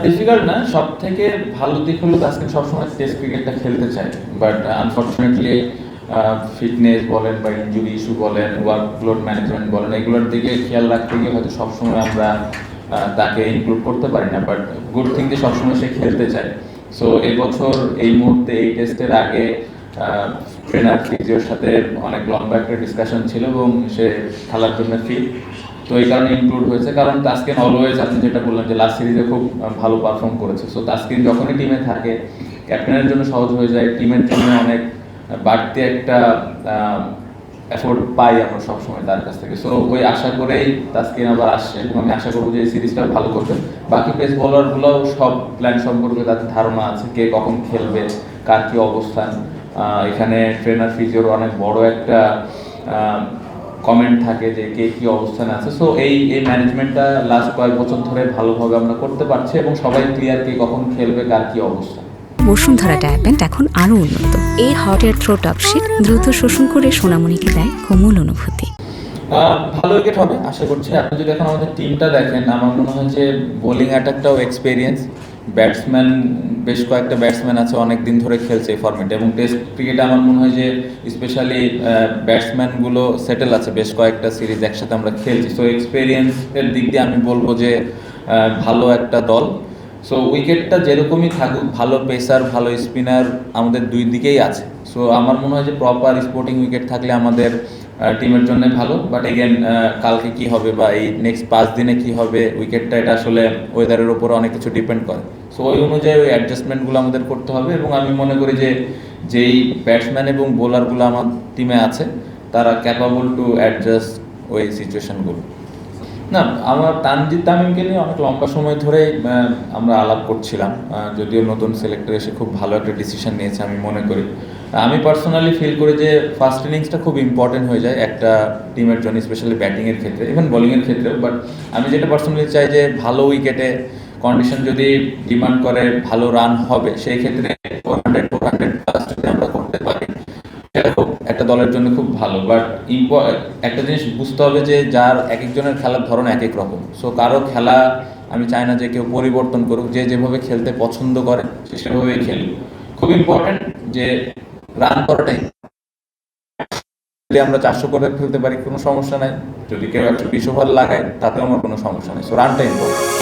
Difficult না, সব থেকে ভালো দিক হলো তাসকিন সবসময় টেস্ট ক্রিকেটটা খেলতে চায়, বাট আনফর্চুনেটলি ফিটনেস বলেন বা ইনজুরি ইস্যু বলেন, ওয়ার্কলোড ম্যানেজমেন্ট বলেন, এগুলোর দিকে খেয়াল রাখতে গিয়ে হয়তো সবসময় আমরা তাকে ইনক্লুড করতে পারি না। বাট গুড থিং যে সবসময় সে খেলতে চায়। সো এবছর এই মুহূর্তে এই টেস্টের আগে ট্রেনার ফিজিওর সাথে অনেক লম্বা একটা ডিসকাশন ছিল এবং সে খেলার জন্য ফিট। তো এই কারণে ইনক্লুড হয়েছে, কারণ তাসকিন অলওয়েজ, আপনি যেটা বললেন যে লাস্ট সিরিজে খুব ভালো পারফর্ম করেছে। সো তাসকিন যখনই টিমে থাকে ক্যাপ্টেনের জন্য সহজ হয়ে যায়, টিমের জন্য অনেক বাড়তি একটা এফোর্ট পাই আমরা সবসময় তার কাছ থেকে। সো ওই আশা করেই তাসকিন আবার আসছে এবং আমি আশা করবো যে এই সিরিজটা ভালো করবে। বাকি পেস বোলারগুলোও সব প্ল্যান সম্পর্কে তাদের ধারণা আছে, কে কখন খেলবে, কার কী অবস্থান। এখানে ট্রেনার ফিজিওর অনেক বড় একটা কমেন্ট থাকে যে কে কী অবস্থানে আছে। সো এই ম্যানেজমেন্টটা লাস্ট কয়েক বছর ধরে ভালোভাবে আমরা করতে পারছি এবং সবাই ক্লিয়ার কে কখন খেলবে, কার কী অবস্থা। বসুন্ধরা ডায়াপেন্ট এখন আরও উন্নত। এই হট এয়ার থ্রো টপশিট দ্রুত শোষণ করে সোনামণিকে দেয় কোমল অনুভূতি। ভালো উইকেট হবে আশা করছি। আপনি যদি এখন আমাদের টিমটা দেখেন, আমার মনে হয় যে বোলিং অ্যাটাকটাও এক্সপিরিয়েন্স, ব্যাটসম্যান বেশ কয়েকটা ব্যাটসম্যান আছে অনেক দিন ধরে খেলছে এই ফরম্যাটে, এবং টেস্ট ক্রিকেটে আমার মনে হয় যে স্পেশালি ব্যাটসম্যানগুলো সেটেল আছে, বেশ কয়েকটা সিরিজ একসাথে আমরা খেলছি। সো এক্সপিরিয়েন্সের দিক দিয়ে আমি বলবো যে ভালো একটা দল। সো উইকেটটা যেরকমই থাকুক, ভালো পেসার ভালো স্পিনার আমাদের দুই দিকেই আছে। সো আমার মনে হয় যে প্রপার স্পোর্টিং উইকেট থাকলে আমাদের টিমের জন্য ভালো। বাট এগেন কালকে কি হবে বা এই নেক্সট 5 দিনে কি হবে উইকেটটা, এটা আসলে ওয়েদারের উপরে অনেক কিছু ডিপেন্ড করে। সো ওই অনুযায়ী ওই অ্যাডজাস্টমেন্টগুলো আমাদের করতে হবে, এবং আমি মনে করি যে যেই ব্যাটসম্যান এবং বোলারগুলো আমার টিমে আছে তারা ক্যাপাবল টু অ্যাডজাস্ট ওই সিচুয়েশনগুলো। না, আমার তানজিদ তামিমকে নিয়ে অনেক লম্বা সময় ধরে আমরা আলাপ করছিলাম, যদিও নতুন সিলেক্টর এসে খুব ভালো একটা ডিসিশন নিয়েছে আমি মনে করি। আমি পার্সোনালি ফিল করি যে ফার্স্ট ইনিংসটা খুব ইম্পর্টেন্ট হয়ে যায় একটা টিমের জন্য, স্পেশালি ব্যাটিংয়ের ক্ষেত্রে, ইভেন বোলিংয়ের ক্ষেত্রেও। বাট আমি যেটা পার্সোনালি চাই যে ভালো উইকেটে কন্ডিশন যদি ডিমান্ড করে ভালো রান হবে, সেই ক্ষেত্রে 400 যদি আমরা করতে পারি একটা দলের জন্য খুব ভালো। বাট একটা জিনিস বুঝতে হবে যে যার এক একজনের খেলার ধরন এক এক রকম। সো কারো খেলা আমি চাই না যে কেউ পরিবর্তন করুক, যে যেভাবে খেলতে পছন্দ করে সে সেভাবেই খেলুক। খুব ইম্পর্টেন্ট যে রান করাটাই, যদি আমরা 400 করে খেলতে পারি কোনো সমস্যা নাই, যদি কেউ একটা 20 ওভার লাগায় তাতেও আমার কোনো সমস্যা নেই। সো রানটা ইম্পর্টেন্ট।